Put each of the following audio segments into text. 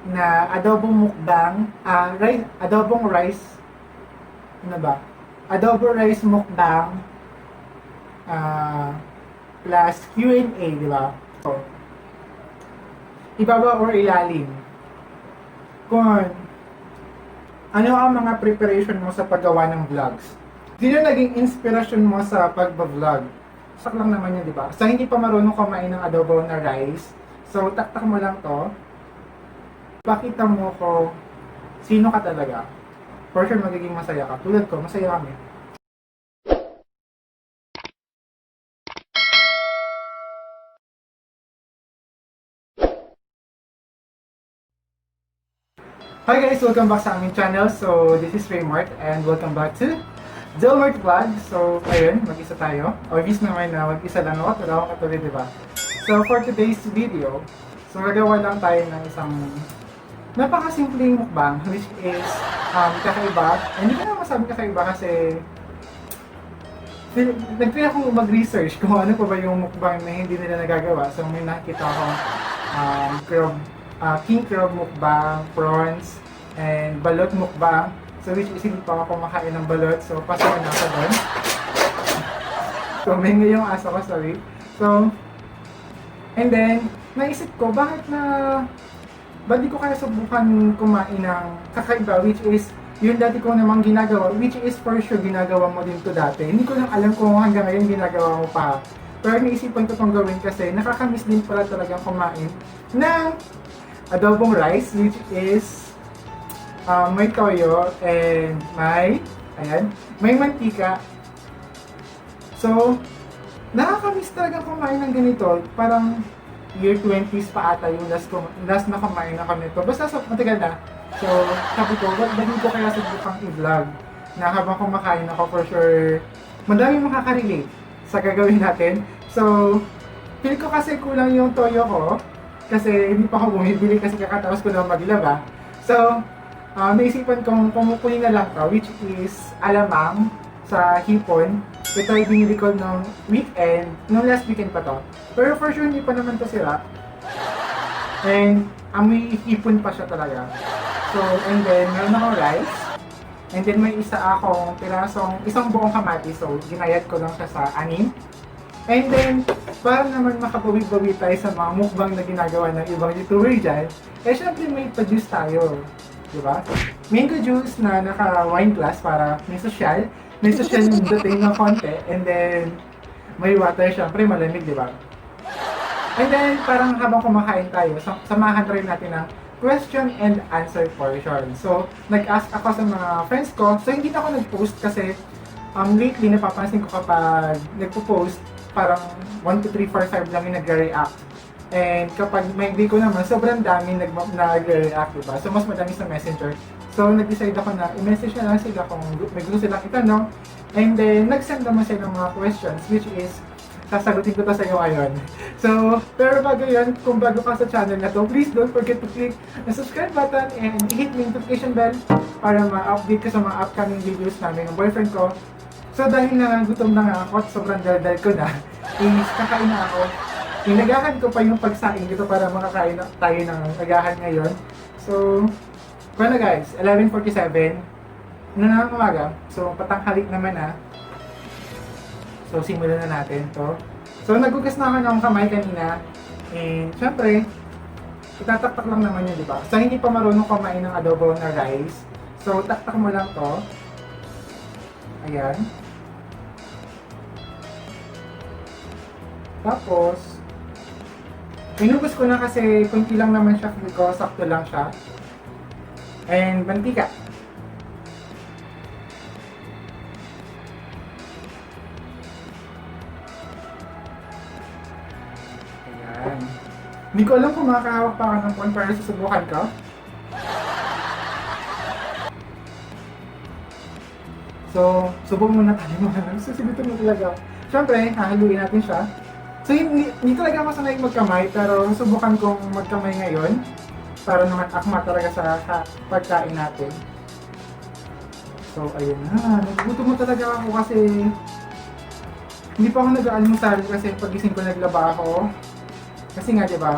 na adobo mukbang, adobong rice, ano ba? Adobo rice mukbang plus Q&A, di ba? So, ibaba or ilalim. Kung ano ang mga preparation mo sa paggawa ng vlogs? Sino naging inspirasyon mo sa pagbablog? Sak lang naman yun, di ba? Sa hindi pa marunong kumain ng adobo na rice, so taktak mo lang to. Pakita mo ko sino ka talaga. For sure magiging masaya ka. Tulad ko, masaya kami. Hi guys! Welcome back sa aming channel. So, this is Raymart and welcome back to Raymart Vlog. So, ayun, mag-isa tayo. Obvious naman na mag-isa lang ako. Wala akong katuloy, diba? So, for today's video, so gagawa lang tayo ng isang napakasimpleng mukbang, which is kakaiba. Hindi ko na masabi kakaiba kasi nag-try akong mag-research kung ano pa ba yung mukbang na hindi nila nagagawa. So, may nakita akong king crab mukbang, prawns, and balot mukbang. So which is hindi pa ako kumakain ng balot. So pasok na ako doon. So may ngayong aso ko, sorry. So, and then, naisip ko, ba't di ko kaya subukan kumain ng kakaiba, which is yung dati ko namang ginagawa, which is for sure ginagawa mo din to dati. Hindi ko lang alam kung hanggang ngayon ginagawa mo pa. Pero naisipan ko itong gawin kasi nakakamiss din pala talagang kumain ng adobong rice, which is may toyo and may mantika. So, nakakamiss talaga kumain ng ganito. Parang year 20s pa ata yung last na kumain ako nito. Basta matagal na. So, sabi ko, ba't hindi ko kaya subukang i-vlog na habang kumakain ako, for sure madaming makaka-relate sa gagawin natin. So, feel ko kasi kulang yung toyo ko. Kasi hindi pa ako bumibili kasi kakatapos ko lang maglaba. So, naisipan kong pumupunin na lang to, which is alamang sa hipon. Ito ay binili ko nung weekend, nung last weekend pa to. Pero for sure hindi pa naman to sira. And may hipon pa siya talaga. So, and then meron akong rice. And then may isang buong kamatis. So, ginayat ko lang siya sa 6. And then, para naman makabawi-bawi tayo sa mga mukbang na ginagawa ng ibang YouTuber dyan, syempre may pa-juice tayo. Diba? Mango juice na naka-wine glass para may social yung dating ng konti. And then, may water, syempre malamig, diba? And then, parang habang kumakain tayo, samahan rin natin ng question and answer portion. So, nag-ask ako sa mga friends ko. So, hindi na ako nag-post kasi lately napapansin ko kapag nagpo-post, parang 1, 2, 3, 4, 5 lang yung nagre-react. And kapag may day ko naman, sobrang dami nagre-react, diba? So, mas madami sa messenger. So, nag-decide ako na i-message na lang sila kung may gusto silang itanong. And then, nag-send naman sila ng mga questions, which is, sasagutin ko to sa iyo ngayon. So, pero bago yun, kung bago ka sa channel na to, please don't forget to click the subscribe button and hit the notification bell para ma-update ka sa mga upcoming videos namin ng boyfriend ko. So dahil na gutom na nga ako at sobrang daldal ko na, is kakain na ako. Inagahan ko pa yung pagsaing dito para makakain na tayo ng agahan ngayon. So, kung na guys, 11:47 na ng umaga. So, patanghalik naman na. So, simulan na natin to. So, nagugas na ako ng kamay kanina. And, syempre, itataktak lang naman yun, di ba? So, hindi pa marunong kumain ng adobo na rice. So, taktak mo lang to. Ayan. Tapos, inubos ko na kasi kunti lang naman siya, feel ko, sakto lang siya. And, mantika. Ayan. Hindi ko alam kung makakahawak pa ka ng phone para susubukan ko. So, subok muna tayo mga susubukan mo talaga. Siyempre, hahaluin natin siya. So, hindi talaga ako sanay magkamay, pero subukan kong magkamay ngayon para naman akma talaga sa pagkain natin. So, ayun na. Nagugutom mo talaga ako kasi hindi pa ako nag-almusal kasi pagising ko naglaba ako. Kasi nga, diba?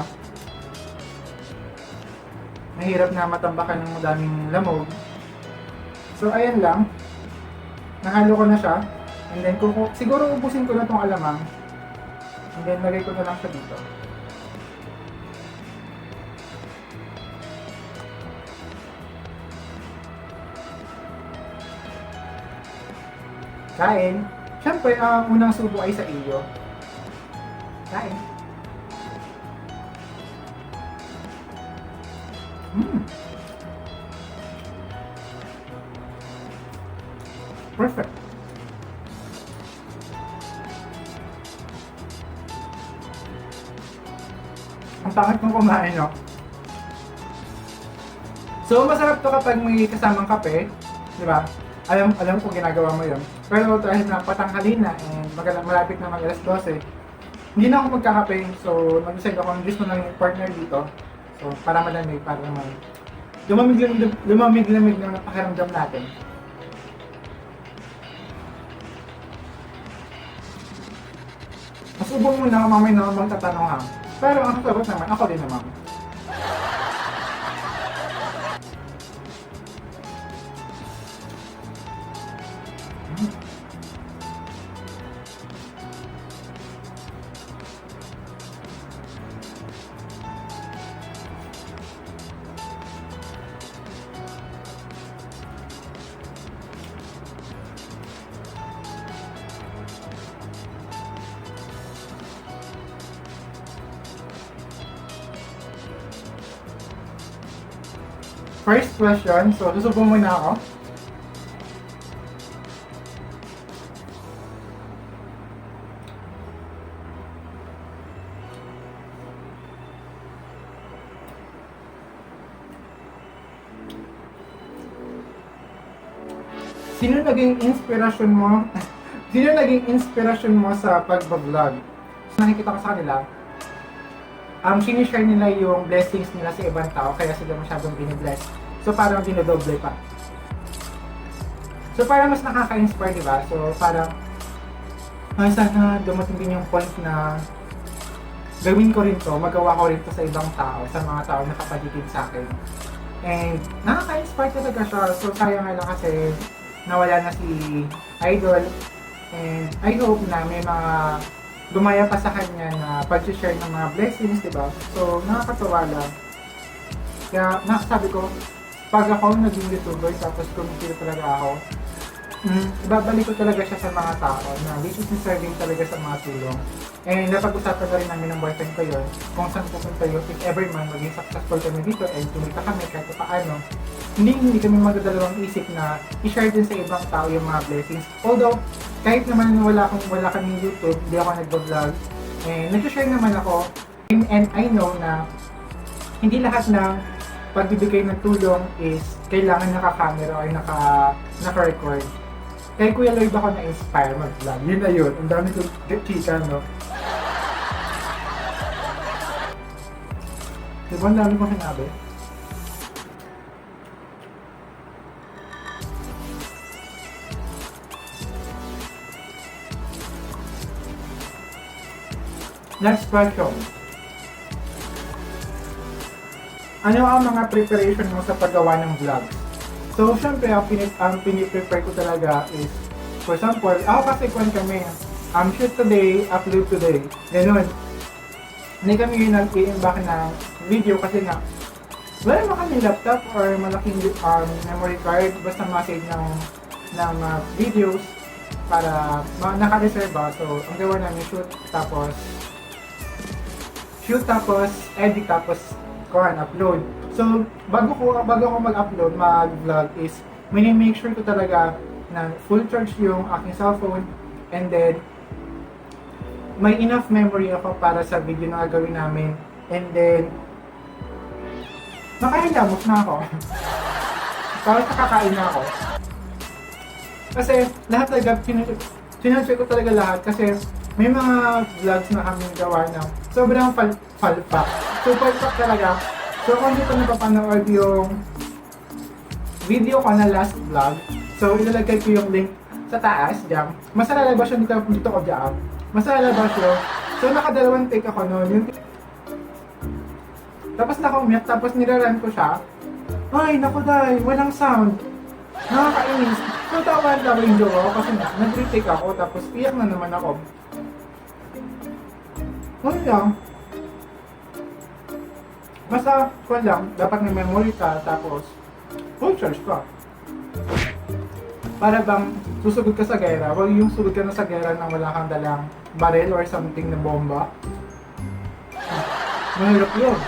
mahirap na matambakan ng madaming lamog. So ayan lang, nahalo ko na siya, and then siguro ubusin ko na tong alamang, and then lagay ko na lang siya dito. Kain. Siyempre, ang unang subo ay sa iyo. Kain. Perfect. Ang pangit kong kumain, no? So, masarap to kapag may kasamang kape, di ba? Alam ko ginagawa mo yun. Pero dahil na patanghali na and malapit na mag alas 12, hindi na ako magkakape. So, mag-decide ako ng gusto ng partner dito. So, para malamig, para naman lumamig-lamig na pakiramdam natin. Masubong muna ako, mamay na akong tatanong ha. Pero ang sagot naman, ako din naman. First question, so susubong muna ako. Sino naging inspirasyon mo? Sino naging inspirasyon mo sa pagbablog? So, nakikita ko sa kanila, sinishare nila yung blessings nila sa ibang tao, kaya sila masyadong binibless. So parang dinodoble pa. So parang mas nakaka-inspire, diba? So parang sana dumating din yung point na gawin ko rin to, magawa ko rin to sa ibang tao, sa mga tao na kapaligid sa akin. And nakaka-inspire talaga siya. So sayang nga lang kasi nawala na si Idol. And I hope na may mga gumaya pa sa kanya na pag-share ng mga blessings, diba? So, nakakatawa lang. Kaya, nakasabi ko, pag ako naging YouTuber, tapos kumikita talaga ako, ibabalik ko talaga siya sa mga tao na which is serving talaga sa mga tulong. And napag-usapan na rin namin ng boyfriend ko yun, kung saan pupunta yun, if ever man maging successful kami dito and tumita kami kahit paano, hindi kami magdadalawang isip na i-share din sa ibang tao yung mga blessings. Although, kahit naman wala kaming YouTube, hindi ako nag-vlog, and nag-share naman ako, and I know na hindi lahat ng pagbibigay ng tulong is kailangan naka-camera o naka-record. Kaya Kuya Lloyd ako na-inspire mag-vlog. Yun na yun. Ang dami kong chika, no? Diba ang dami kong sinabi? Next question. Ano ang mga preparation mo sa paggawa ng vlog? So, syempre, ang piniprepare ko talaga is, for example, ako kasi kung kami, shoot today, upload today. Ganun. Hindi kami nag-i-imbak ng video kasi nga, wala naman kami laptop or malaking memory card, basta ma-save ng videos para naka-reserve ba. So, ang gawa namin shoot tapos edit tapos upload. So, bago ko mag-upload, mag-vlog is, make sure ko talaga na full charge yung aking cellphone, and then may enough memory ako para sa video na gagawin namin, and then nakahilamos na ako. Parang nakakain na ako. Kasi lahat talaga, sinunod ko talaga lahat kasi may mga vlogs na kaming gawa na sobrang falpak. So, falpak talaga. So, kung dito napapanood yung video ko na last vlog, so, ilalagay ko yung link sa taas, dyan. Mas lalabas yun dito ko dyan. Mas lalabas yun. So, nakadalawang take ako noon. Tapos naka-mute, tapos niraran ko siya. Ay, naku day, walang sound. Nakakainis. So, tawad ako yung jowa ko kasi nag-retake ako, tapos iyak na naman ako. Ano lang. Basta, kung lang, dapat may memory ka, tapos full charge ka. Para bang susugod ka sa gera, o yung sugod ka na sa gera nang wala kang dalang baril or something na bomba. Mahirap yun.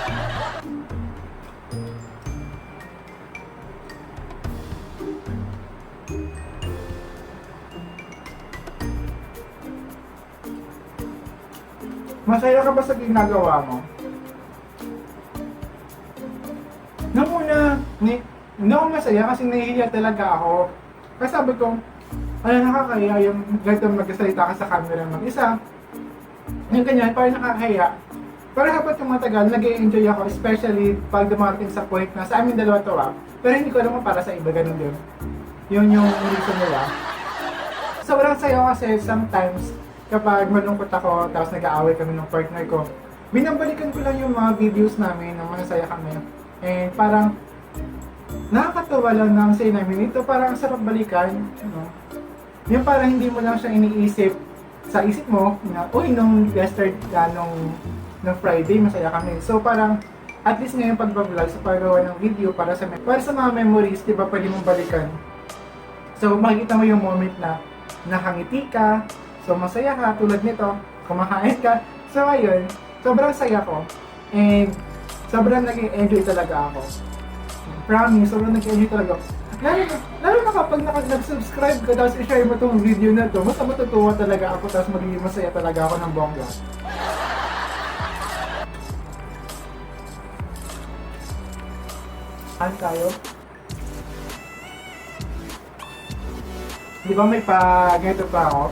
Masaya ka ba sa ginagawa mo? Nung una, hindi ako masaya kasi nahihiya talaga ako. Kasi sabi ko, nakakahiya yung ganito magsalita ka sa camera mag-isa. Yung ganyan, parang nakakahiya. Pero habang tumatagal, nag-i-enjoy ako, especially pag dumating sa point na sa amin dalawa to pero hindi ko alam kung para sa iba, ganun din. Yun yung reason nila. Sobrang saya kasi sometimes, kapag malungkot ako, tapos nag-aaway kami ng partner ko, binabalikan ko lang yung mga videos namin, na masaya kami. And parang, nakakatawa lang ng say namin, ito parang sarap balikan. Yung parang hindi mo lang siya iniisip sa isip mo, na, uy, nung yesterday, nung Friday, masaya kami. So parang, at least ngayon pag-vlog, sa paggawa ng video, para sa mga memories, di ba pwede mong balikan. So makikita mo yung moment na nakangiti ka, so masaya ka, tulad nito, kumakain ka. So ayun, sobrang saya ko. And sobrang nag-enjoy talaga ako. Promise, sobrang nag-enjoy talaga ako. Lalo na kapag nag-subscribe ka, tapos i-share mo itong video na to, mas matutuwa talaga ako, tapos magiging masaya talaga ako ng bongga. Saan tayo? Di ba may ganito pa ako?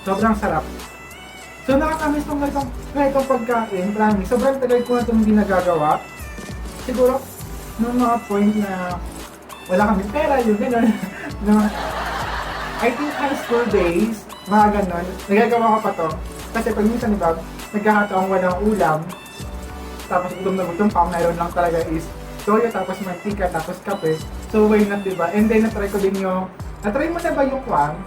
Sobrang sarap. So nakakamiss tong ganitong pagkain, promise. Sobrang tagal ko na itong hindi nagagawa. Siguro, nung mga point na wala kami pera, yung gano'n. No, I think high school days, mga gano'n, nagagawa ko pa to. Kasi pag minsan diba, nagkakataong walang ulam, tapos gutom na gutom pa, mayroon lang talaga is toyo, tapos mantika, tapos kape. So why not, diba? And then natry ko din yung, natry mo na ba yung kwan?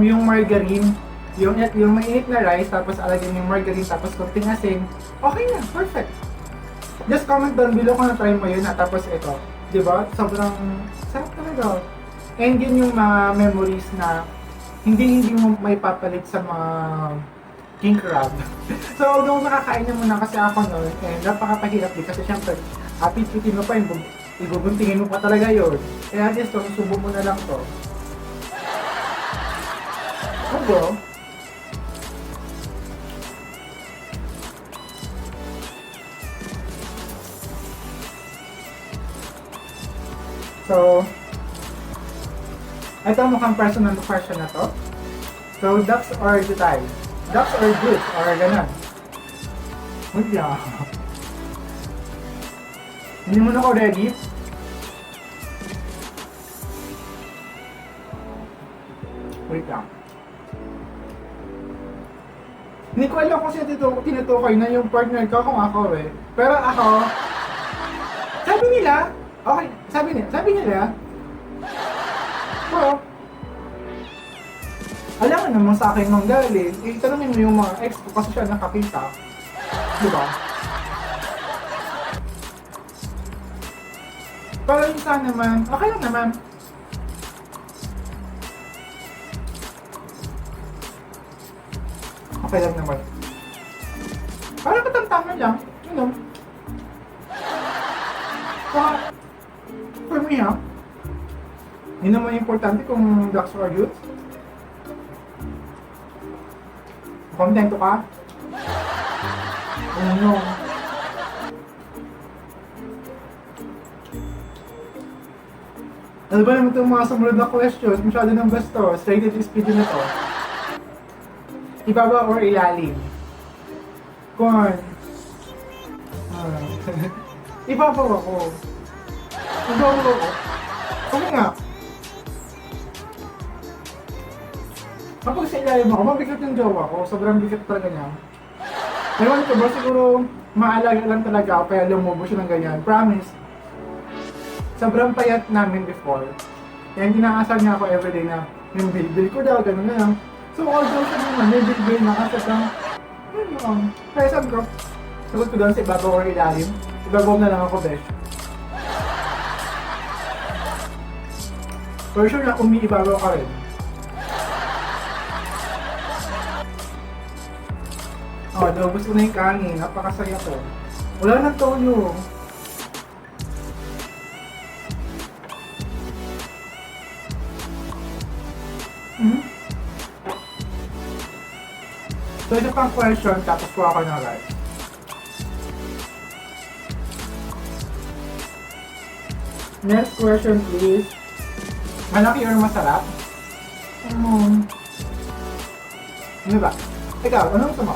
Yung margarine, yung mainit na rice, tapos alagyan yung margarine, tapos konting asin. Okay na, perfect. Just comment down below kung na-try mo yun, tapos ito. Diba? Sobrang sarap talaga. And yun yung mga memories na hindi mo may papalit sa mga king crab. So, although nakakain na muna kasi ako noon, and napakapahirap din kasi syempre, apit-pitin mo pa yung ibubuntingin mo pa talaga yun. Kaya just to, subo mo na lang to. Obo. So, ito mukhang personal question na to. So, ducks or jutay? Ducks or goods? Or ganon? Wait lang. Hindi mo na ako ready? Wait lang. Hindi ko alam kung sino tinutukoy na yung partner ko kung ako eh. Pero ako, sabi nila, okay, sabi nila, pero, alam mo naman sa akin manggaling, itanongin mo yung mga ex ko kasi siya nakakita. Diba? Pero yung sa naman, okay lang naman. Okay lang naman. Parang katantangan lang, you know. Saka, for me ha, yun naman importante kung ducks or goods. Kontento ka? Ano? Ano ba naman itong mga sumunod na questions? Masyado ng bastos. Rated speed na to. Ibaba or ilalim? Kung ibabaw ako. Ibabaw ako. Kung nga. Kapag sa ilalim ako, mabigat yung jowa ko. Sobrang bigat talaga niya. Ewan ko ba, siguro maalaga lang talaga ako kaya lumubo siya ng ganyan. Promise. Sobrang payat namin before. Kaya inaasar niya ako everyday na yung bill ko daw, gano'n na lang. So although siya naman, may bill na kasi lang, yun lang. Kaya sabi ko, sagot ko doon sa ibabaw or ilalim. Ibabaw na lang ako, besh. For sure na umiibabaw ka rin. Oh, naubos ko na yung kanin. Napakasaya ko. Wala nang toyo. So, ito pang question, tapos kuha ko ng rice. Next question is, malaki or masarap? Ano ba? Ikaw, anong gusto mo?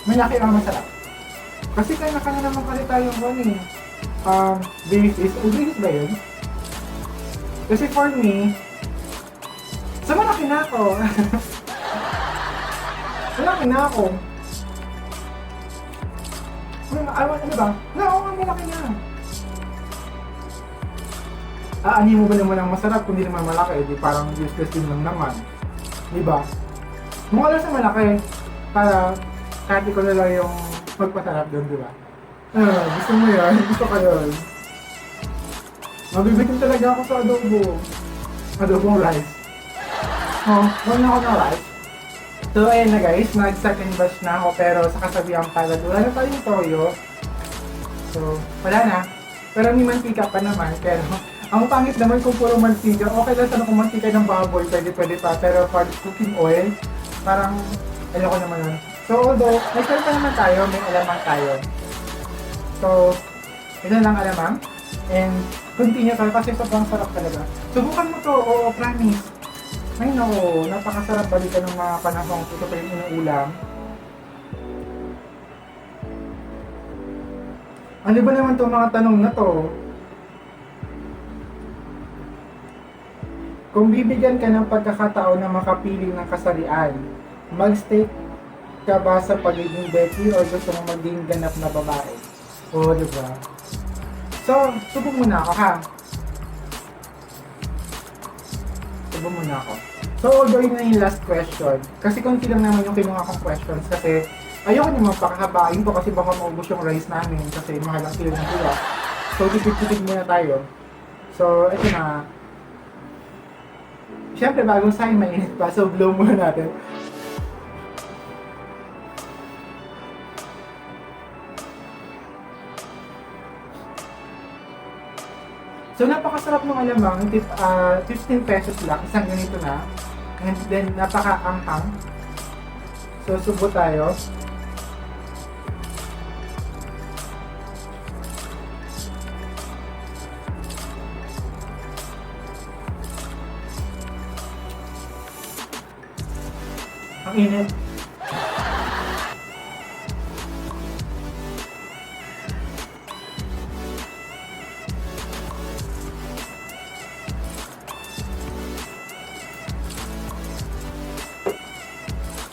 Malaki or masarap? Kasi kanya-kanya naman kasi tayong basis. Basis ba yun? Kasi for me, sa malaki na ako. Malaki na ako. Ano ba? Oo, malaki na. Ani mo ba naman ang masarap kung di naman malaki? Di parang useless din lang naman. Di ba? Mukha lang sa malaki para kahit ikaw na lang yung magpasarap doon, di ba? Gusto mo yan? Gusto ko yun. Mabibitin talaga ako sa adobo. Adobong rice. Huwag na ako ng rice. So, ayun na guys, nag-second batch na ako pero sa kasabihan pala, wala na tayong toyo. So, wala na. Pero may mantika pa naman, pero ang pangit naman kung puro mantika. Okay lang sana kung mantika ng baboy, pwede pa. Pero for cooking oil, parang ayoko naman yun. So, although, may pa naman tayo, may alamang tayo. So, yun lang alamang. And, continue tayo kasi sobrang sarap talaga. Subukan mo to, oo, promise. Ay no, napakasarap balikan ng mga panahong ito pa yung inuulam. Ano ba naman itong mga tanong na to? Kung bibigyan ka ng pagkakataon na makapiling ng kasarian, mag-stay ka ba sa pagiging Becky o gusto mo maging ganap na babae? Oo, diba? So, subok muna ako ha. Subok muna ako. So, although yun na yung last question, kasi konti lang naman yung kinuha kong questions kasi ayoko naman pakakabain ko kasi baka maubos yung rice namin kasi mahal ang kilo ng gula. So, tipid-tipid muna tayo. So, ito na. Siyempre, bagong sign, mainit pa. So, blow muna natin. So, napakasarap ng alamang. 15 pesos lang. Isang ganito na. And then, napaka-anghang. So, subo tayo. Ang init.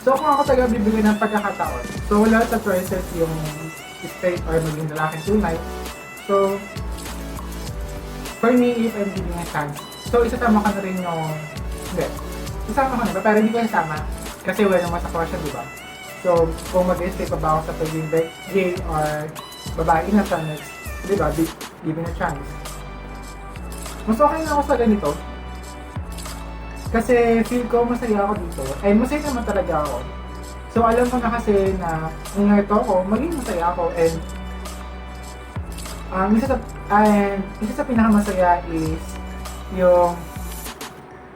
So kung ako taga bibigay ng pagkakataon, so wala sa choices yung straight or maging lalaking tunay. So, for me, if I'm giving a chance, so isasama ka na rin yung, hindi, isama ko na ba? Pero hindi ko isama, kasi wala naman sa question, di ba? So, kung mag-stay pa ba ako sa pagiging gay or babae na sa next, di ba, giving a chance. Mas okay na ako sa ganito, kasi feel ko masaya ako dito, and masaya naman talaga ako. So alam ko na kasi na kung ito ako, maging masaya ako, and isa sa pinakamasaya is yung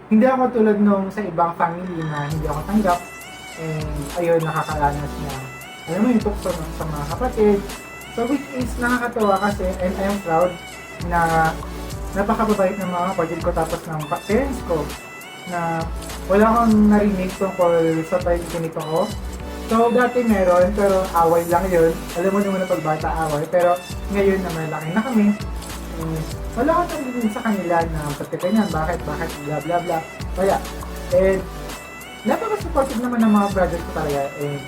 hindi ako tulad nung sa ibang family na hindi ako tanggap, and ayun, nakakaranas na alam mo yung tukso sa mga kapatid. So which is nakakatawa kasi, and I am proud na napakababait ng mga kapatid ko tapos ng parents ko na wala akong narinig tungkol sa pagkinito ko. So, dati meron, pero away lang yun. Alam mo naman na pagbata away, pero ngayon na malaki na kami. Wala akong narinig sa kanila na pagkakanyan, bakit, bla bla bla. Kaya, and napaka-supportive naman ng mga brothers ko talaga. And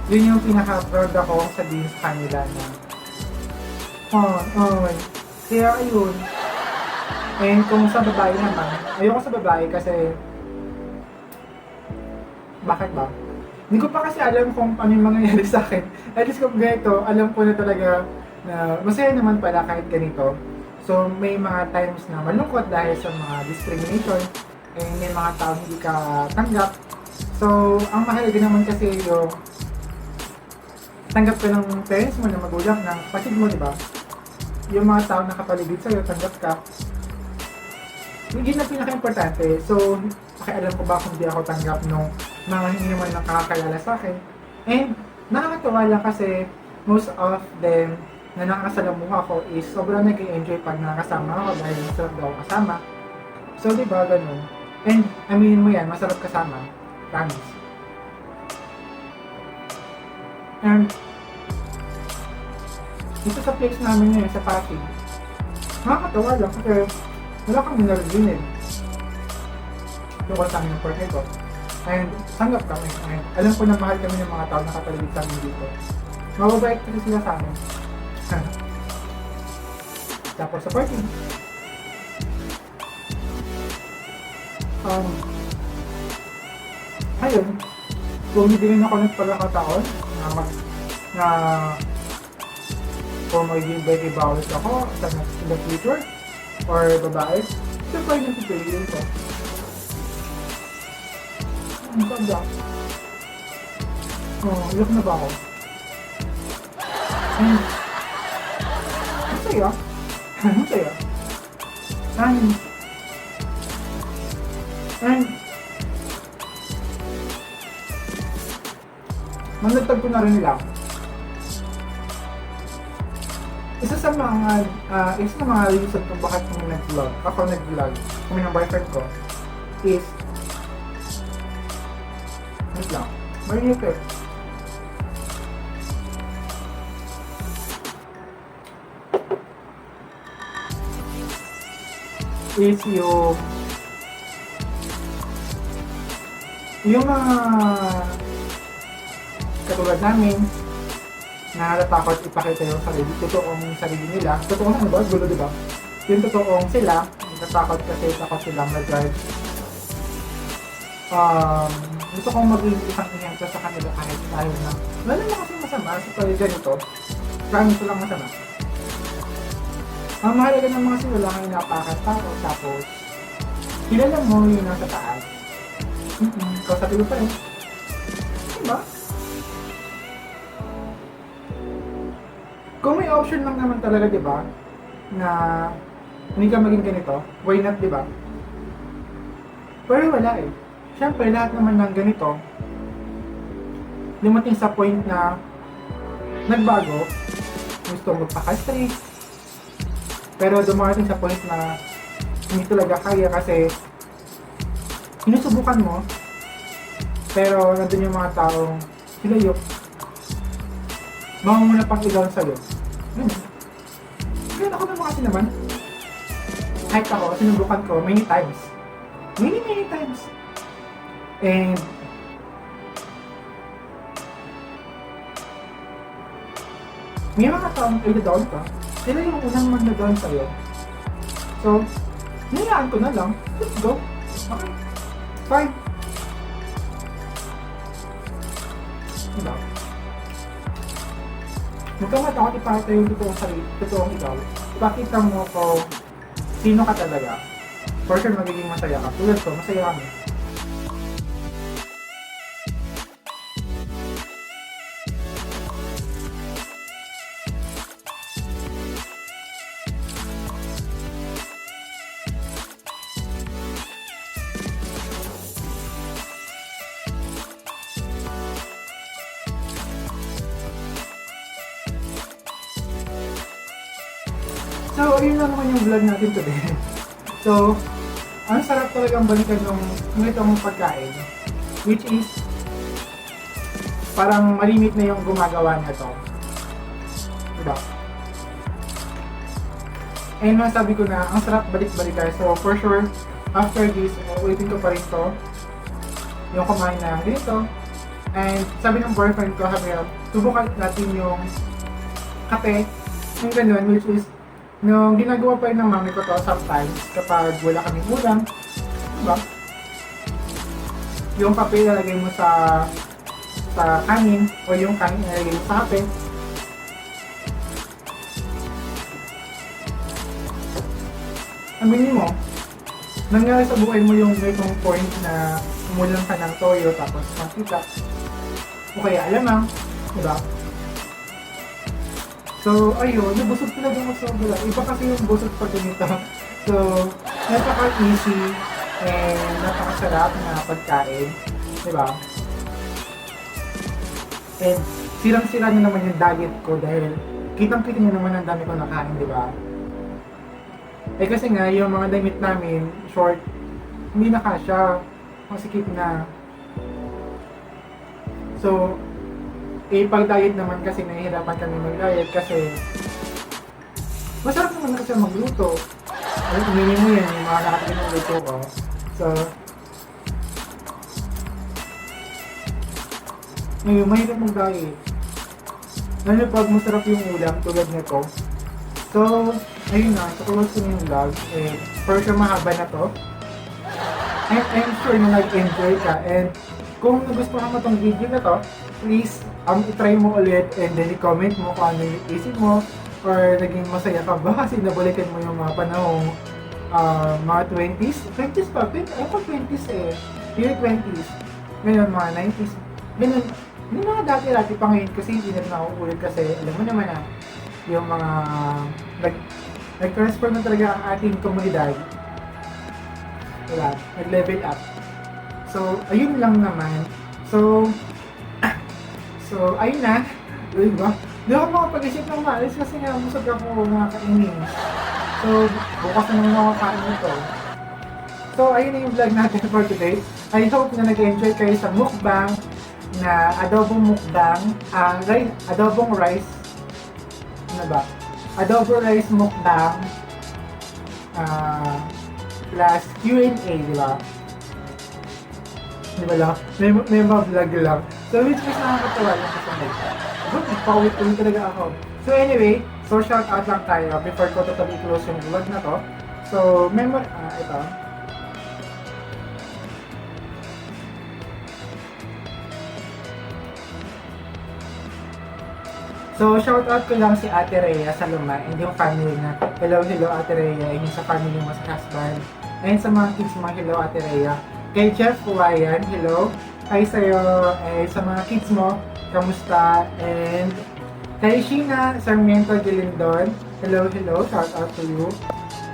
yun yung pinaka-proud ako sabihin sa kanila na kaya ayun. And kung sa babae naman, ayoko sa babae kasi bakit ba? Hindi ko pa kasi alam kung ano yung mangyayari sa akin. At least kung ganito, alam ko na talaga na masaya naman pala kahit ganito. So may mga times na malungkot dahil sa mga discrimination and may mga tao hindi ka tanggap. So ang mahalaga naman kasi yung tanggap ka ng parents mo, ng magulang, ng kapatid mo, di ba? Yung mga tao na kapaligid sa'yo, tanggap ka. Yun ang pinaka-importante. So, pakialam ko ba kung di ako tanggap nung mga hindi naman nakakakilala sa akin. And nakakatawa lang kasi most of them na nakakasalamuha ko is sobrang nag-enjoy pag nakakasama ako dahil masarap daw kasama. So, di ba, ganun. And, aminin mo yan, masarap kasama. Promise. And, dito sa place namin ngayon, sa Pasig, nakakatawa lang kasi wala kang minarigin eh. Tungkol sa amin ng partner ko. And sanggap kami. And alam ko na mahal kami ng mga tao na kapaligid sa amin dito. Mababait kasi sila sa amin. Tapos supporting. Ayun. Kung hindi rin ako nagpagkakataon na kung magiging baby bawals ako sa in the future or babae, siyempre yung pipiliin ko. Ang ganda. Iyak na ba ako? Ang saya. Ang saya. And manatag ko na rin lang. Isa sa mga reason kung bakit kami nag-vlog, kami ng boyfriend ko, is wait lang, marinit eh. Is yung mga katulad namin na natakot ipakita yung totoong sarili nila. Totoong ano ba? Gulo, diba? Yung totoong sila, natakot kasi takot silang nag-drive. Gusto kong maging isang ehemplo sa kanila kahit tayo na wala naman kasi masama sa pala ganito. Promise ko lang masama. Ang mahalaga ng mga sila lang ay napakat tao, tapos kilala mo yung nasa taas. Kausapin mo pa rin. Diba? Kung may option lang naman talaga, di ba, na hindi ka maging ganito, why not, di ba? Pero wala eh. Siyempre, lahat naman ng ganito, lumating sa point na nagbago, gusto magpa-castrate, pero dumating sa point na hindi talaga kaya kasi sinusubukan mo, pero nandun yung mga taong silayok, mga muna pang i-down sa'yo. Kaya ako naman kasi naman, kahit ako, sinubukan ko many times. Many times. And may mga taong i-down ka, sila yung unang mag-down sa'yo. So, niyaan ko na lang, let's go. Okay, fine. Diba? Huwag kang matakot ipakita yung totoong ikaw. Ipakita mo ko sino ka talaga. For sure magiging masaya ka. Tulad ko, masaya kami. So, ayun lang naman yung vlog natin today. So, ang sarap talagang balikan ng itong pagkain. Which is, parang malimit na yung gumagawa na to. Diba? And masabi ko na, ang sarap balik-balikan. So, for sure, after this, ulitin ko pa rin to. yung kumain na ganito. And sabi ng boyfriend ko, subukan natin yung kape, yung ganun, which is, nung ginagawa pa rin ng mami ko to sometimes, kapag wala kaming ulam, diba? Yung kape ilalagay mo sa kanin, o yung kanin ilalagay mo sa kape. Aminin mo, nangyari sa buhay mo yung ganitong point na umulang ka ng toyo tapos mantika, o kaya alamang, diba? So, ayun, nabusog talaga ako sobra. Iba kasi yung busog pag ganito. So, napaka-easy and napakasarap na pagkain. Diba? And sirang-sira na naman yung diet ko dahil kitang-kita nyo naman ang dami ko nakain, diba? Eh kasi nga, yung mga damit namin, short, hindi na kasya. Masikip na. So, pag-diet naman kasi nahihirapan kami mag-diet kasi masarap naman kasi magluto. Ayun, uminin mo yan, yung mga nakatikin ng luto ko. So, ngayon, mahirap mag-diet. Lalo pag masarap yung ulam tulad nito. So, ayun na, tutulos ko na yung vlog. For sure mahaba na to. And I'm sure na nag-enjoy ka. And kung nagustuhan mo tong video na to, please, i-try mo ulit and then i-comment mo kung ano yung isip mo or naging masaya ka ba kasi nabalikan mo yung mga panahong mga 20s? 20s pa? Ako 20s eh. Year 20s. Ngayon mga 90s. Ganun. Yung mga dati-dati pa ngayon kasi hindi na nakukulit kasi alam mo naman na yung mga nag-transfer na talaga ang ating komunidad. Diba? Nag-level up. So, ayun lang naman. So, ayun na. Diba? Di ako makapag-isip ng maalis kasi nga musag ako mga kainin. So, bukas na naman ako kain nito. So, ayun na yung vlog natin for today. I hope na nag-enjoy kayo sa mukbang na adobo mukbang. Adobong rice. Ano ba? Adobo rice mukbang plus Q&A, di ba? Di ba lang? May mga vlog lang. So, which is nakakatawa lang sa nagpa. But, nagpawit-ulit talaga ako. So, anyway, so shout out lang tayo before ko totally close yung vlog na to. So, ito. So, shout out ko lang si Ate Rhea sa Luma and yung family na hello Ate Rhea, and yung sa family mo sa husband. And sa mga kids mo, hello Ate Rhea. Kay Jeff Huwayan, hello. Hi sa'yo, sa mga kids mo, kamusta? And kay Sheena Sarmiento Gilindon, hello, shout out to you.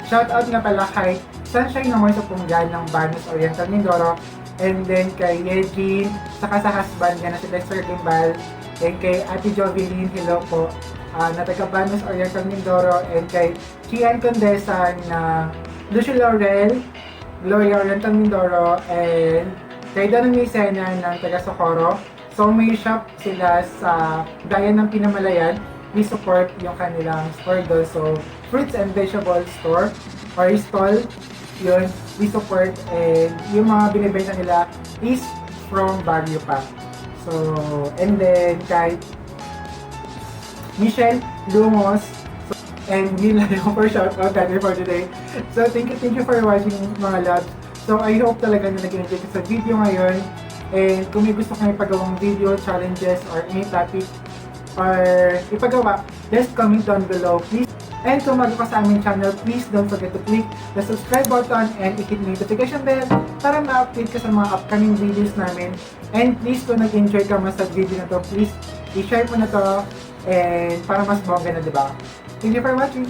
Shout out nga pala kay Sunshine naman sa Punggan ng Banos Oriental Mindoro. And then kay Yejin, saka sa husband niya na si Dexter Gimbal. And kay Ate Jovelyn, hello po, na taga Banos Oriental Mindoro. And kay Chian Condesa na Lucio Laurel, Gloria Oriental Mindoro. And kay Donong Misena ng taga Socorro. So may shop sila sa Dayan ng Pinamalayan. Please support yung kanilang store doon. So fruits and vegetable store or stall, yun, we support. And yung mga binibenta nila is from Baguio pa. So, and then kay Michelle Lumos, and yun lang yung for shout out natin for today. So thank you for watching mga loves. So I hope talaga na nag-enjoy ka sa video ngayon. And kung may gusto kang ipagawang video, challenges, or any topic, or ipagawa, just comment down below, please. And kung bago ka sa aming channel, please don't forget to click the subscribe button and i-hit the notification bell para ma-update ka sa mga upcoming videos namin. And please, kung nag-enjoy ka mas sa video na to, please i-share mo na to and para mas bongga na, diba? Thank you for watching!